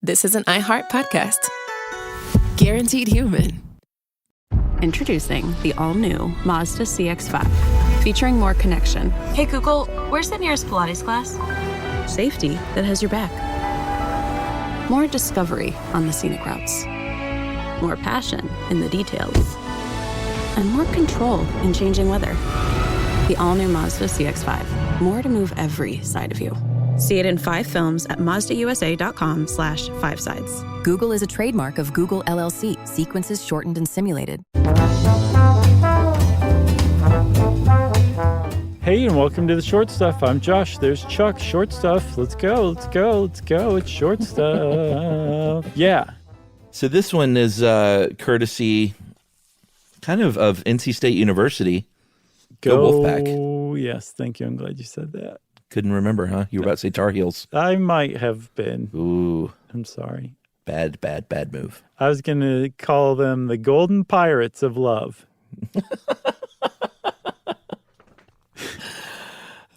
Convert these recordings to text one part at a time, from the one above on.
This is an iHeart podcast. Guaranteed human. Introducing the all-new Mazda CX-5, featuring more connection. Hey Google, where's the nearest Pilates class? Safety that has your back. More discovery on the scenic routes. More passion in the details. And more control in changing weather. The all-new Mazda CX-5. More to move every side of you. See it in 5 films at MazdaUSA.com/5sides. Google is a trademark of Google LLC. Sequences shortened and simulated. Hey, and welcome to the Short Stuff. I'm Josh. There's Chuck. Short Stuff. Let's go. Let's go. Let's go. It's Short Stuff. Yeah. So this one is courtesy kind of NC State University. Go Wolfpack. Oh, yes. Thank you. I'm glad you said that. Couldn't remember, huh? You were about to say Tar Heels. I might have been. Ooh. I'm sorry. Bad move. I was going to call them the Golden Pirates of Love.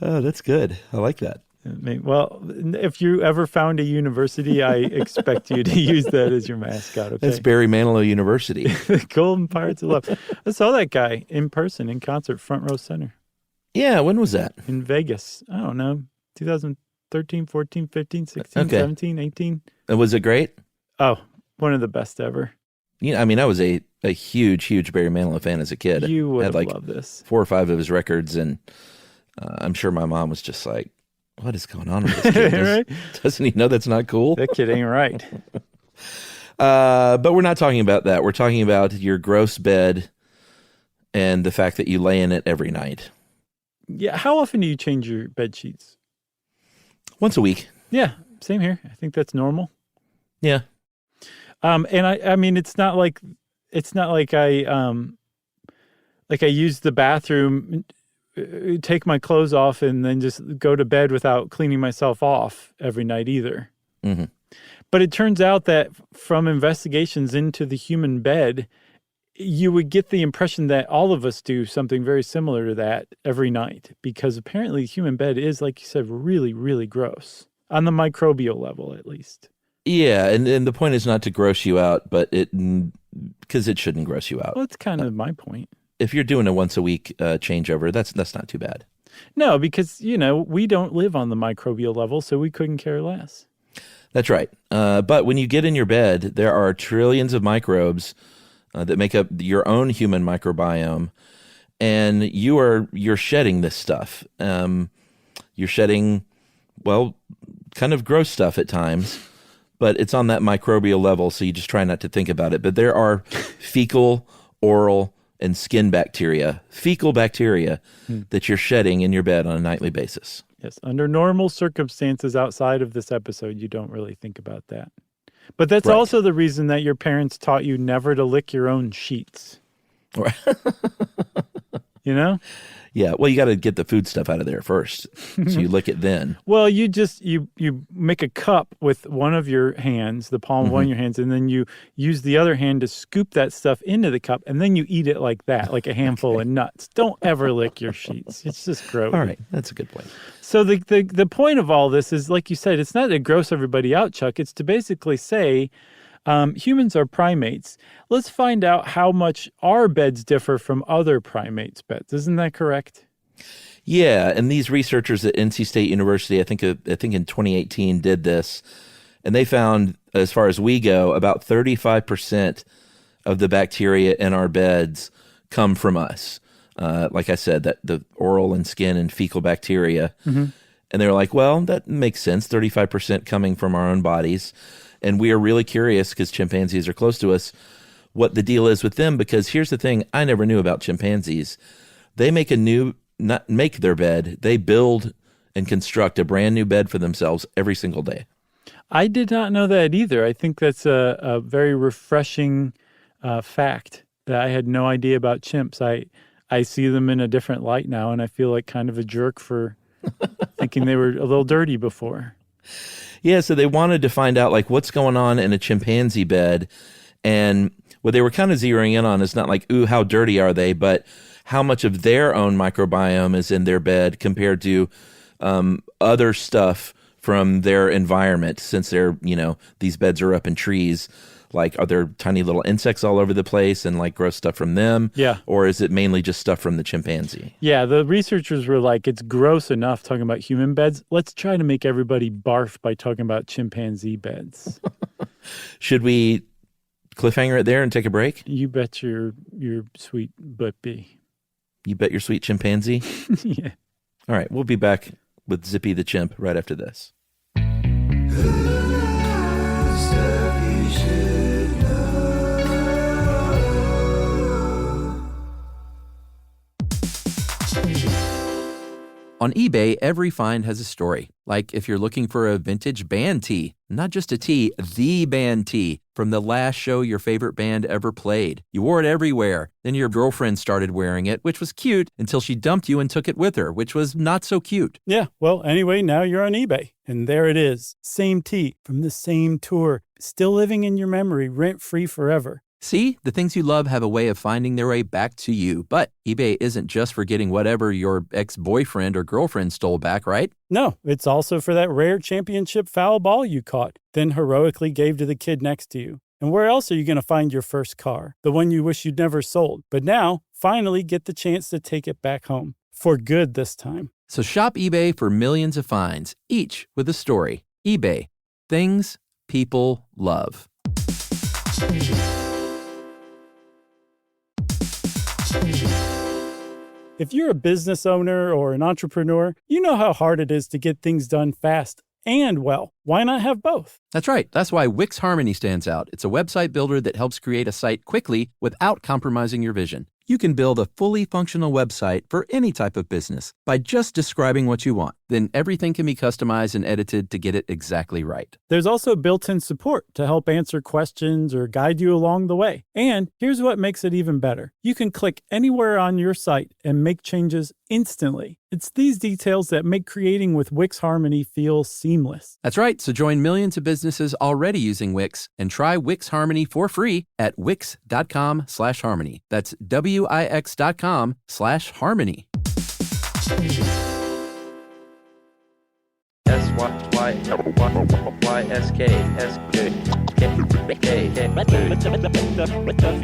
Oh, that's good. I like that. Well, if you ever found a university, I expect you to use that as your mascot, okay? That's Barry Manilow University. The Golden Pirates of Love. I saw that guy in person, in concert, front row center. Yeah, when was that? In Vegas. I don't know, 2013, 14, 15, 16, 17, 18. And was it great? Oh, one of the best ever. Yeah, I mean, I was a huge Barry Manilow fan as a kid. You would had love this. 4 or 5 of his records, and I'm sure my mom was just like, what is going on with this kid? Right? Doesn't he know that's not cool? That kid ain't right. But we're not talking about that. We're talking about your gross bed and the fact that you lay in it every night. Yeah. How often do you change your bed sheets? Once a week. Yeah. Same here. I think that's normal. Yeah. And I mean, it's not like I use the bathroom, take my clothes off, and then just go to bed without cleaning myself off every night either. Mm-hmm. But it turns out that from investigations into the human bed, you would get the impression that all of us do something very similar to that every night, because apparently the human bed is, like you said, really, really gross on the microbial level, at least. Yeah, and the point is not to gross you out, but because it shouldn't gross you out. Well, that's kind of my point. If you're doing a once a week changeover, that's not too bad. No, because, we don't live on the microbial level, so we couldn't care less. That's right. But when you get in your bed, there are trillions of microbes that make up your own human microbiome, and you're shedding this stuff. You're shedding, well, kind of gross stuff at times, but it's on that microbial level, so you just try not to think about it. But there are fecal, oral, and skin bacteria, fecal bacteria, that you're shedding in your bed on a nightly basis. Yes, under normal circumstances outside of this episode, you don't really think about that. But that's right. Also the reason that your parents taught you never to lick your own sheets. Right. Yeah, well, you got to get the food stuff out of there first, so you lick it then. Well, you make a cup with one of your hands, the palm of one of your hands, and then you use the other hand to scoop that stuff into the cup, and then you eat it like that, like a handful of nuts. Don't ever lick your sheets. It's just gross. All right, that's a good point. So the point of all this is, like you said, it's not to gross everybody out, Chuck. It's to basically say, humans are primates. Let's find out how much our beds differ from other primates' beds. Isn't that correct? Yeah, and these researchers at NC State University, I think in 2018, did this, and they found, as far as we go, about 35% of the bacteria in our beds come from us. Like I said, that the oral and skin and fecal bacteria. Mm-hmm. And they were like, well, that makes sense, 35% coming from our own bodies. And we are really curious, because chimpanzees are close to us, what the deal is with them. Because here's the thing I never knew about chimpanzees. They not make their bed. They build and construct a brand new bed for themselves every single day. I did not know that either. I think that's a very refreshing fact that I had no idea about chimps. I see them in a different light now, and I feel like kind of a jerk for thinking they were a little dirty before. Yeah, so they wanted to find out, like, what's going on in a chimpanzee bed. And what they were kind of zeroing in on is not like, ooh, how dirty are they, but how much of their own microbiome is in their bed compared to other stuff from their environment, since they're, these beds are up in trees? Like, are there tiny little insects all over the place and like gross stuff from them? Yeah. Or is it mainly just stuff from the chimpanzee? Yeah, the researchers were like, it's gross enough talking about human beds. Let's try to make everybody barf by talking about chimpanzee beds. Should we cliffhanger it there and take a break? You bet your sweet butt bee. You bet your sweet chimpanzee? Yeah. All right, we'll be back with Zippy the chimp right after this. On eBay, every find has a story. Like if you're looking for a vintage band tee, not just a tee, the band tee from the last show your favorite band ever played. You wore it everywhere. Then your girlfriend started wearing it, which was cute until she dumped you and took it with her, which was not so cute. Yeah, well, anyway, now you're on eBay. And there it is. Same tee from the same tour. Still living in your memory, rent-free forever. See, the things you love have a way of finding their way back to you. But eBay isn't just for getting whatever your ex-boyfriend or girlfriend stole back, right? No, it's also for that rare championship foul ball you caught, then heroically gave to the kid next to you. And where else are you going to find your first car? The one you wish you'd never sold. But now, finally get the chance to take it back home. For good this time. So shop eBay for millions of finds, each with a story. eBay. Things people love. If you're a business owner or an entrepreneur, you know how hard it is to get things done fast and well. Why not have both? That's right. That's why Wix Harmony stands out. It's a website builder that helps create a site quickly without compromising your vision. You can build a fully functional website for any type of business by just describing what you want. Then everything can be customized and edited to get it exactly right. There's also built-in support to help answer questions or guide you along the way. And here's what makes it even better. You can click anywhere on your site and make changes instantly. It's these details that make creating with Wix Harmony feel seamless. That's right. So join millions of businesses already using Wix and try Wix Harmony for free at wix.com/harmony. That's wix.com/harmony. Stuff you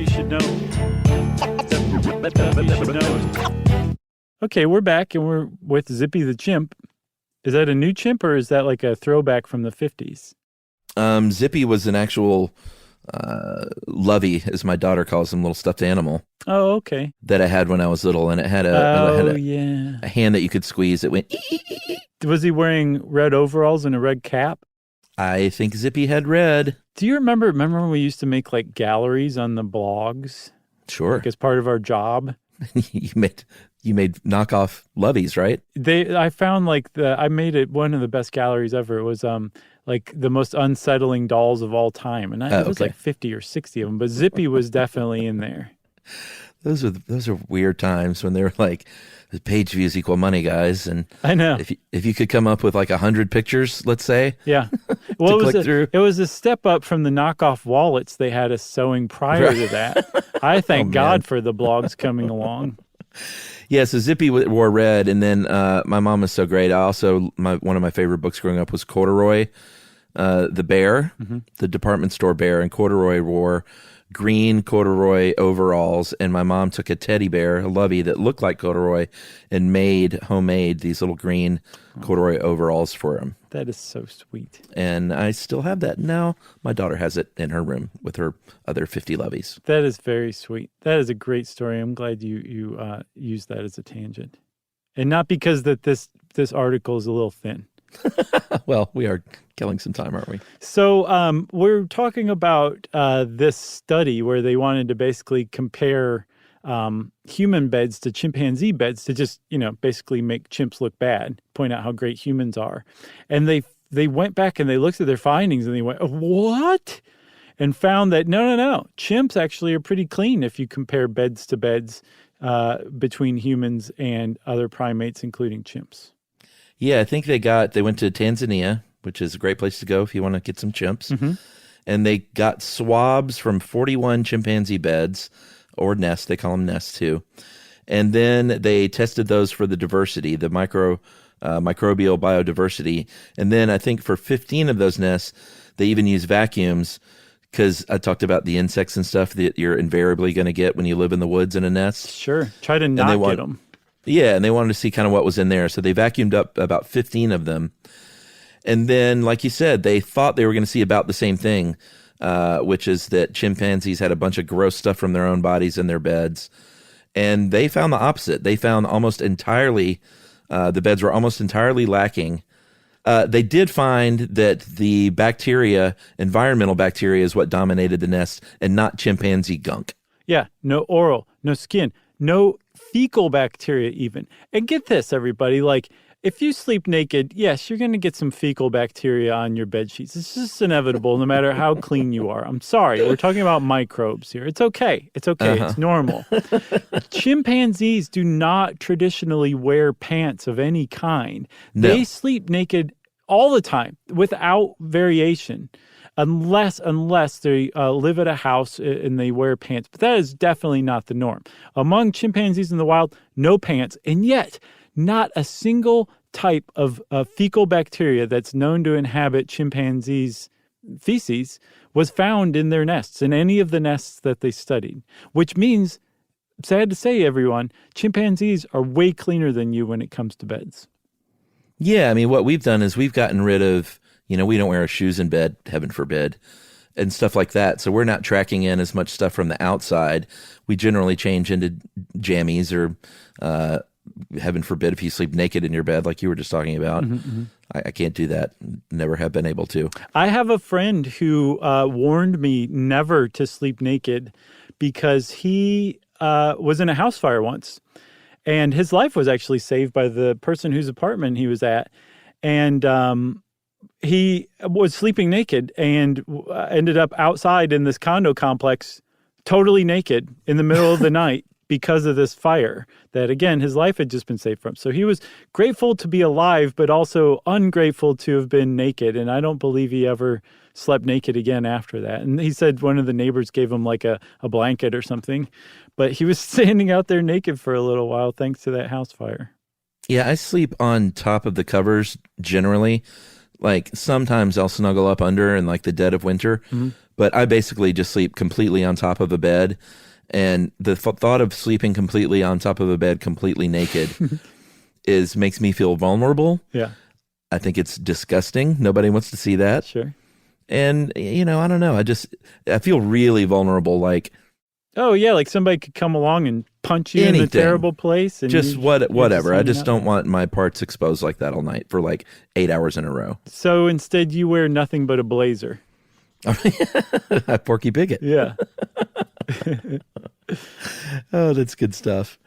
should know. Okay, we're back and we're with Zippy the chimp. Is that a new chimp or is that like a throwback from the 50s? Zippy was an actual lovey, as my daughter calls him, little stuffed animal. Oh, okay. That I had when I was little, and it had a hand that you could squeeze. It went. Was he wearing red overalls and a red cap? I think Zippy had red. Do you remember when we used to make like galleries on the blogs? Sure. Like as part of our job. you made knockoff loveys, right? I found I made it one of the best galleries ever. It was like the most unsettling dolls of all time, and it was like 50 or 60 of them. But Zippy was definitely in there. Those are weird times when they were like, the page views equal money, guys. And I know if you could come up with like 100 pictures, let's say, yeah. Well, it was a step up from the knockoff wallets they had us sewing prior to that. I thank God for the blogs coming along. Yeah, so Zippy wore red, and then my mom was so great. I also one of my favorite books growing up was Corduroy, the bear, the department store bear, and Corduroy wore green corduroy overalls, and my mom took a teddy bear, a lovey that looked like corduroy, and homemade these little green corduroy overalls for him. That is so sweet. And I still have that now. My daughter has it in her room with her other 50 loveys. That is very sweet. That is a great story. I'm glad you used that as a tangent, and not because that this article is a little thin. Well, we are killing some time, aren't we? So we're talking about this study where they wanted to basically compare human beds to chimpanzee beds to just, basically make chimps look bad, point out how great humans are. And they went back and they looked at their findings and they went, what? And found that, no. Chimps actually are pretty clean if you compare beds to beds between humans and other primates, including chimps. Yeah, I think they went to Tanzania, which is a great place to go if you want to get some chimps. Mm-hmm. And they got swabs from 41 chimpanzee beds, or nests, they call them nests too. And then they tested those for the diversity, the microbial biodiversity. And then I think for 15 of those nests, they even use vacuums, because I talked about the insects and stuff that you're invariably going to get when you live in the woods in a nest. Sure. Try to not get them. Yeah, and they wanted to see kind of what was in there. So they vacuumed up about 15 of them. And then, like you said, they thought they were going to see about the same thing, which is that chimpanzees had a bunch of gross stuff from their own bodies in their beds. And they found the opposite. They found almost entirely, the beds were almost entirely lacking. They did find that the bacteria, environmental bacteria, is what dominated the nest and not chimpanzee gunk. Yeah, no oral, no skin, no fecal bacteria even. And get this, everybody, like, if you sleep naked, yes, you're going to get some fecal bacteria on your bed sheets. It's just inevitable, no matter how clean you are. I'm sorry. We're talking about microbes here. It's okay. It's okay. It's normal. Chimpanzees do not traditionally wear pants of any kind. No. They sleep naked all the time without variation, unless they live at a house and they wear pants. But that is definitely not the norm. Among chimpanzees in the wild, no pants. And yet, not a single type of fecal bacteria that's known to inhabit chimpanzees' feces was found in their nests, in any of the nests that they studied, which means, sad to say, everyone, chimpanzees are way cleaner than you when it comes to beds. Yeah, I mean, what we've done is we've gotten rid of, we don't wear our shoes in bed, heaven forbid, and stuff like that. So we're not tracking in as much stuff from the outside. We generally change into jammies or, heaven forbid, if you sleep naked in your bed, like you were just talking about. I can't do that. Never have been able to. I have a friend who warned me never to sleep naked because he was in a house fire once. And his life was actually saved by the person whose apartment he was at. And he was sleeping naked and ended up outside in this condo complex, totally naked in the middle of the night because of this fire that, again, his life had just been saved from. So he was grateful to be alive, but also ungrateful to have been naked. And I don't believe he ever slept naked again after that. And he said one of the neighbors gave him like a blanket or something. But he was standing out there naked for a little while thanks to that house fire. Yeah, I sleep on top of the covers generally. Like sometimes I'll snuggle up under in like the dead of winter, but I basically just sleep completely on top of a bed. And the thought of sleeping completely on top of a bed, completely naked, makes me feel vulnerable. Yeah. I think it's disgusting. Nobody wants to see that. Sure. And, I don't know. I feel really vulnerable. Like, oh, yeah, like somebody could come along and punch you anything. In a terrible place. And just whatever. I just don't want my parts exposed like that all night for like 8 hours in a row. So instead you wear nothing but a blazer. Porky Piglet. Yeah. Oh, that's good stuff.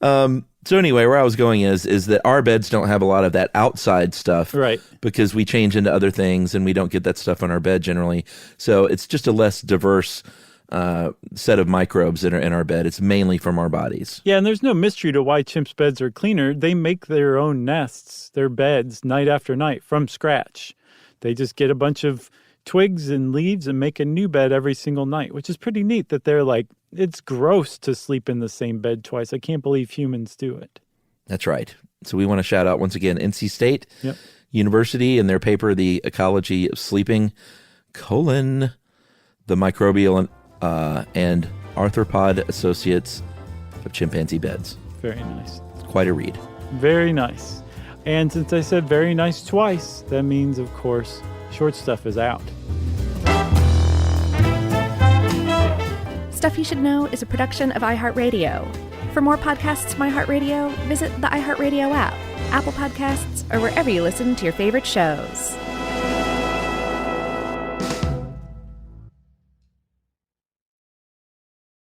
So anyway, where I was going is that our beds don't have a lot of that outside stuff, right? Because we change into other things and we don't get that stuff on our bed generally. So it's just a less diverse set of microbes that are in our bed. It's mainly from our bodies. Yeah, and there's no mystery to why chimps' beds are cleaner. They make their own nests, their beds, night after night from scratch. They just get a bunch of twigs and leaves and make a new bed every single night, which is pretty neat that they're like, it's gross to sleep in the same bed twice. I can't believe humans do it. That's right. So we want to shout out once again NC State University and their paper, The Ecology of Sleeping, the Microbial and Arthropod Associates of Chimpanzee Beds. Very nice. Quite a read. Very nice. And since I said very nice twice, that means, of course, Short Stuff is out. Stuff You Should Know is a production of iHeartRadio. For more podcasts from iHeartRadio, visit the iHeartRadio app, Apple Podcasts, or wherever you listen to your favorite shows.